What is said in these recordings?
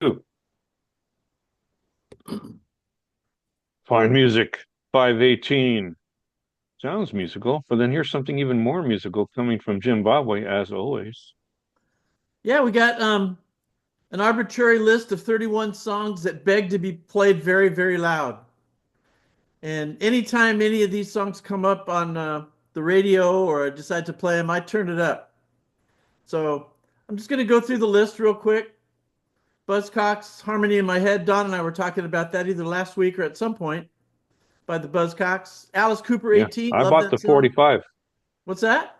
Ooh, fine music, 518. Sounds musical, but then here's something even more musical coming from Zimbabwe, as always. Yeah, we got an arbitrary list of 31 songs that beg to be played very, very loud. And anytime any of these songs come up on the radio or I decide to play them, I turn it up. So I'm just going to go through the list real quick. Buzzcocks, Harmony in My Head. Don and I were talking about that either last week or at some point by the Buzzcocks. Alice Cooper Yeah, 18, I love bought that the song. 45. What's that?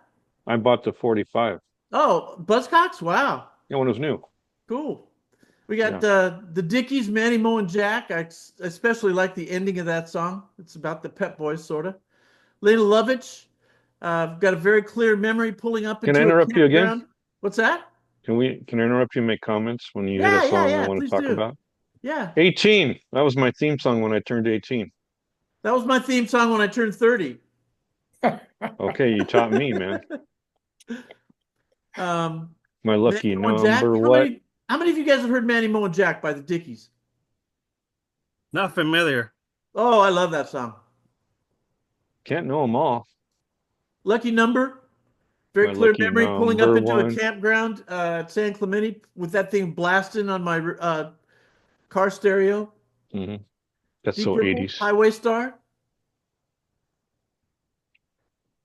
I bought the 45. Oh, Buzzcocks? Wow. Yeah, when it was new. Cool. We got Yeah. the Dickies, Manny Moe and Jack. I especially like the ending of that song. It's about the Pep Boys, sort of. Lena Lovitch. I've got a very clear memory pulling up Can I into a interrupt you again? campground. What's that? Can I interrupt you and make comments when you hit a Yeah, song I yeah. want to Please talk do. about? Yeah. 18. That was my theme song when I turned 18. That was my theme song when I turned 30. Okay, you taught me, man. Um, My Manny lucky Moe and Jack. number How what? many how many of you guys have heard Manny Moe and Jack by the Dickies? Not familiar. Oh, I love that song. Can't know them all. Lucky Number. Very My clear lucky memory pulling up number into a one. campground at San Clemente with that thing blasting on my car stereo. Hmm. That's Deep so Purple, 80s. Highway Star,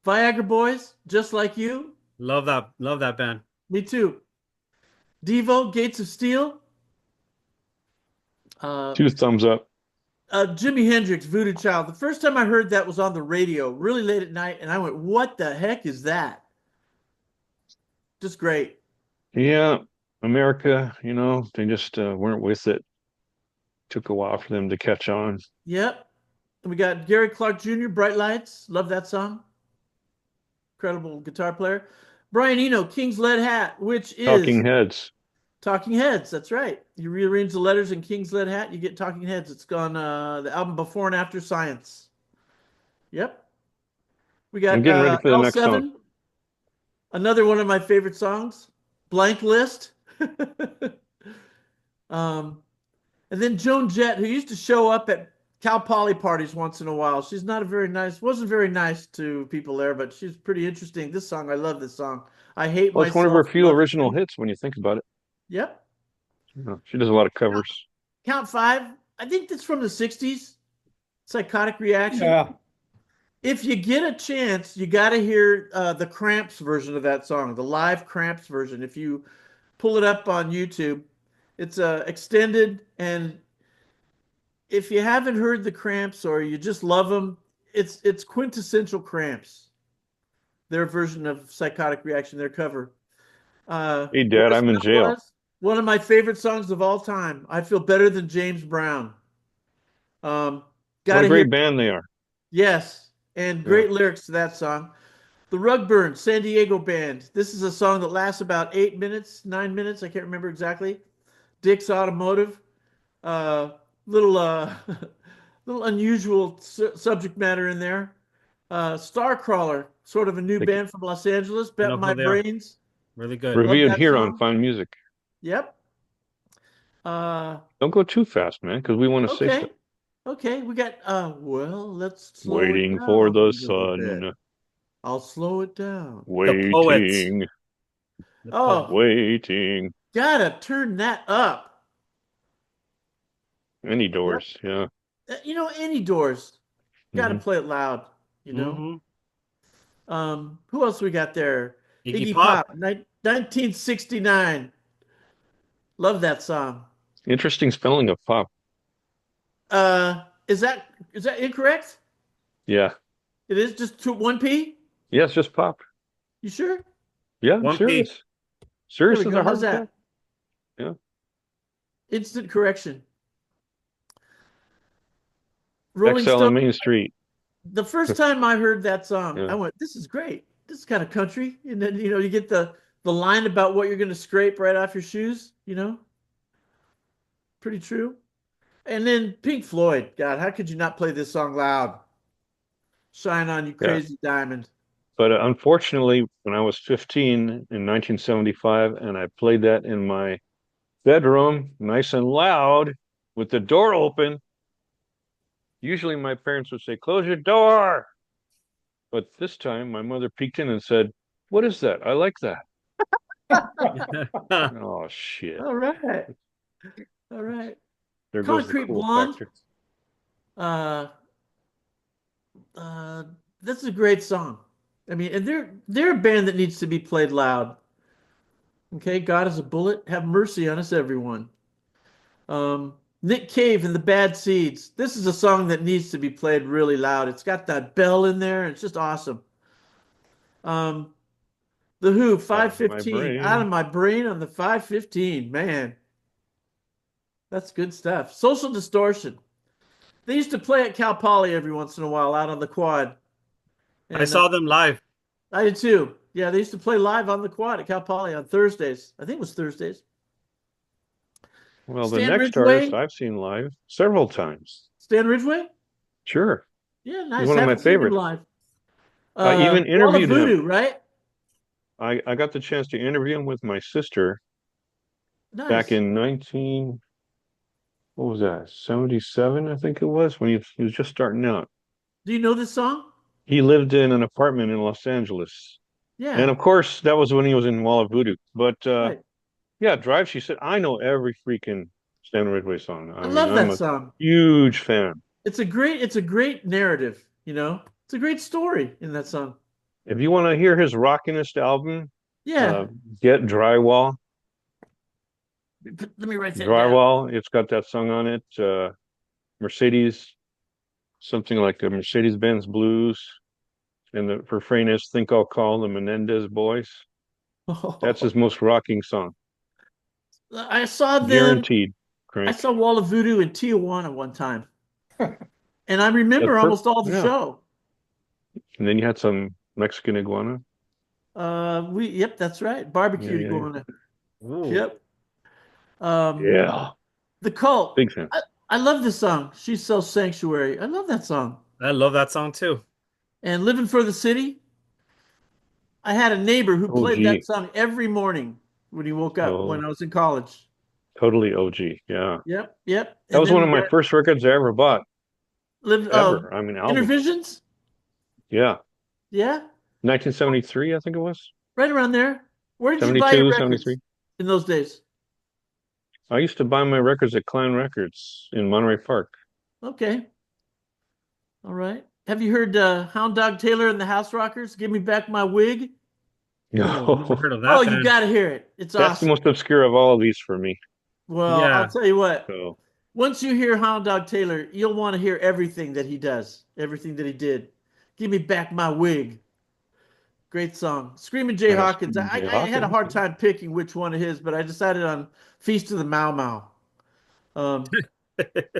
Viagra Boys, Just Like You. Love that band. Me too. Devo, Gates of Steel. Uh, Two thumbs up. Jimi Hendrix, Voodoo Child. The first time I heard that was on the radio, really late at night, and I went, "What the heck is that?" Just great. Yeah, America, they just weren't with it. Took a while for them to catch on. Yep. And we got Gary Clark Jr., Bright Lights. Love that song. Incredible guitar player. Brian Eno, King's Lead Hat, which is Talking Heads. Talking Heads. That's right. You rearrange the letters in King's Lead Hat, you get Talking Heads. It's gone the album Before and After Science. Yep. We I'm got getting ready for the next song. L7, another one of my favorite songs. Blank List. um, and then Joan Jett, who used to show up at Cal Poly parties once in a while. She's not a very nice, wasn't very nice to people there, but she's pretty interesting. This song, I love this song. I Hate Well, it's one of her Myself, few Love original You. hits when you think about it. Yep. She does a lot of Count, covers. Count Five. I think that's from the 60s. Psychotic Reaction. Yeah. If you get a chance, you got to hear the Cramps version of that song, the live Cramps version. If you pull it up on YouTube, it's extended. And if you haven't heard the Cramps or you just love them, it's quintessential Cramps. Their version of Psychotic Reaction, their cover. Hey, Dad, Boys I'm in Town jail. was one of my favorite songs of all time. I feel better than James Brown. Um, got What a to hear, great band they are. yes, and Yeah. great lyrics to that song. The Rugburn, San Diego Band. This is a song that lasts about 8 minutes, 9 minutes. I can't remember exactly. Dick's Automotive. Uh, little, little unusual subject matter in there. Starcrawler, sort of a new They band from Los Angeles. Bet Know My who they are. Brains. Really good. Love reviewed that here on song. Fine Music. Yep. Uh, Don't go too fast, man, because we want to say stuff. okay. Okay. We got, well, let's slow it Waiting for down the a little bit. sun. I'll slow it down. The Poets. Waiting, The Poets. Oh, waiting. gotta turn that up. Any Yep. doors, yeah. Any doors. Gotta Hmm. play it loud, you know. Hmm. Who else we got there? Iggy Iggy Pop. Pop, 1969. Love that song. Interesting spelling of pop. Is that incorrect? Yeah. It is just one P? Yes, just pop. You sure? Yeah, I'm One P. serious. There Serious we as go. a How's heart attack. that? Yeah. Instant correction. Rolling XL Stone. on Main Street. The first time I heard that song, Yeah. I went, "This is great. This is kind of country." And then you get the line about what you're going to scrape right off your shoes. Pretty true. And then Pink Floyd. God, how could you not play this song loud? Shine on you, Yeah. crazy diamond. But unfortunately, when I was 15 in 1975, and I played that in my bedroom, nice and loud, with the door open. Usually my parents would say, "Close your door." But this time my mother peeked in and said, "What is that? I like that." Oh, shit. All right. All right. There goes the Concrete cool Blonde. factor. Uh, uh, that's a great song. I mean, and they're a band that needs to be played loud. Okay, God is a bullet. Have mercy on us, everyone. Nick Cave and the Bad Seeds. This is a song that needs to be played really loud. It's got that bell in there. It's just awesome. Um, The Who, Out of my 515. Out of brain. My Brain on the 515. Man, that's good stuff. Social Distortion. They used to play at Cal Poly every once in a while out on the quad. I And saw them live. I did too. Yeah, they used to play live on the quad at Cal Poly on Thursdays. I think it was Thursdays. Well, the Stan next artist Ridgway. I've seen live several times. Stan Ridgway? Sure. Yeah, He's nice. one of my Haven't seen him favorites. live. I even Wall of interviewed him. Voodoo, right? I got the chance to interview him with my sister back Nice. in 19, what was that, 77, I think it was, when he was just starting out. Do you know this song? He lived in an apartment in Los Angeles. And Yeah, of course, that was when he was in Wall of Voodoo. But right. yeah, Drive, she said, I know every freaking Stan Ridgway song. I I mean, love I'm that a song. huge fan. It's a great narrative, you know? It's a great story in that song. If you want to hear his rockinest album, Yeah. uh, get Drywall. Let me write that down. Drywall, it's got that song on it. Mercedes, something like a Mercedes-Benz Blues. And the refrain is, Think I'll Call the Menendez Boys. That's his most rocking song. I saw them. Guaranteed, I Crank. saw Wall of Voodoo in Tijuana one time, and I That's remember per almost all the Yeah. show. And then you had some Mexican iguana. Yep, that's right. Yeah, Barbecue yeah, yeah. iguana. Ooh. Yep. Um, Yeah. The Cult. Big fan. I love this song. She Sells Sanctuary. I love that song. I love that song too. And Living for the City. I had a neighbor who played that OG. song every morning when he woke up when Oh, I was in college. totally OG. Yeah. Yep, yep. That And was then one we of my got first records I ever bought, Live ever. I mean, album. Intervisions. Yeah. Yeah, 1973, I think it was. right around there. Where did you buy your 72, records 73. in those days? I used to buy my records at Clan Records in Monterey Park. Okay, all right. Have you heard Hound Dog Taylor and the House Rockers? Give me back my wig. Oh, never No, heard of Oh, that you band. got to hear it. It's that's the awesome. most obscure of all of these for me. Well, I'll Yeah. tell you what. So, Once you hear Hound Dog Taylor, you'll want to hear everything that he does, everything that he did. Give me back my wig. Great song. Screaming Jay Hawkins. Screaming Jay I had a Hawkins. hard time picking which one of his, but I decided on Feast of the Mau Mau. Um,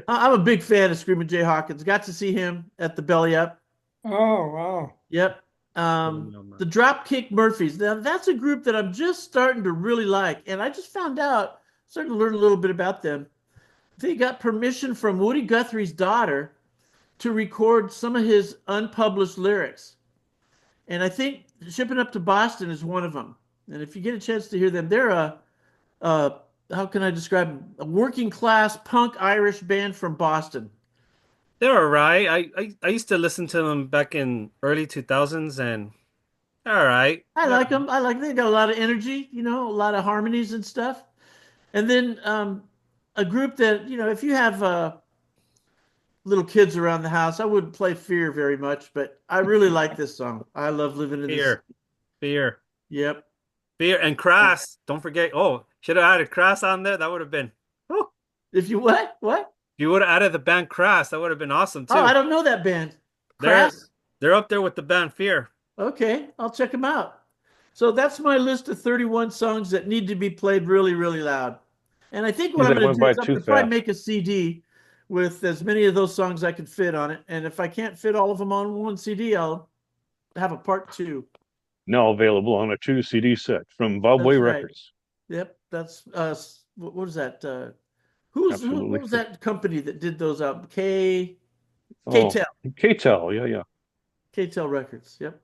I'm a big fan of Screaming Jay Hawkins. Got to see him at the Belly Up. Oh, wow. Yep. The Dropkick Murphys. Now that's a group that I'm just starting to really like, and I just found out, starting to learn a little bit about them. They got permission from Woody Guthrie's daughter to record some of his unpublished lyrics, and I think Shipping Up to Boston is one of them. And if you get a chance to hear them, they're a how can I describe them? A working class punk Irish band from Boston. They're all right. I used to listen to them back in early 2000s and all right. I like them. I like they got a lot of energy, you know, a lot of harmonies and stuff. And then a group that, you know, if you have little kids around the house, I wouldn't play Fear very much, but I really like this song. I love living in this. Fear, fear, Yep. fear, and Crass. Don't forget. Oh, should have added Crass on there. That would have been. Oh, If you what? What? if you would have added the band Crass, that would have been awesome Oh, too. I don't know that band. They're Crass? they're up there with the band Fear. Okay, I'll check them out. So that's my list of 31 songs that need to be played really, really loud. And I think what I'm that going to went do by is I'm too going to probably fast. make a CD with as many of those songs I can fit on it. And if I can't fit all of them on one CD, I'll have a part two. Now available on a 2 CD set from That's Babwe right. Records. Yep, that's what is that? What Absolutely was free. that company that did those out? KTEL. Oh, KTEL. Yeah, yeah. KTEL Records. Yep.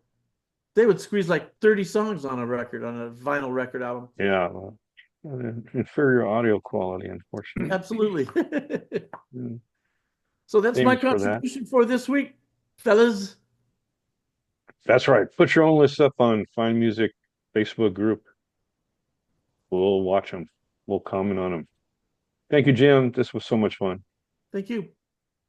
They would squeeze like 30 songs on a record, on a vinyl record album. Yeah. inferior audio quality, unfortunately. Absolutely. Mm, So that's my famous for that. contribution for this week, fellas. That's right. Put your own list up on Find Music Facebook group. We'll watch them. We'll comment on them. Thank you, Jim. This was so much fun. Thank you.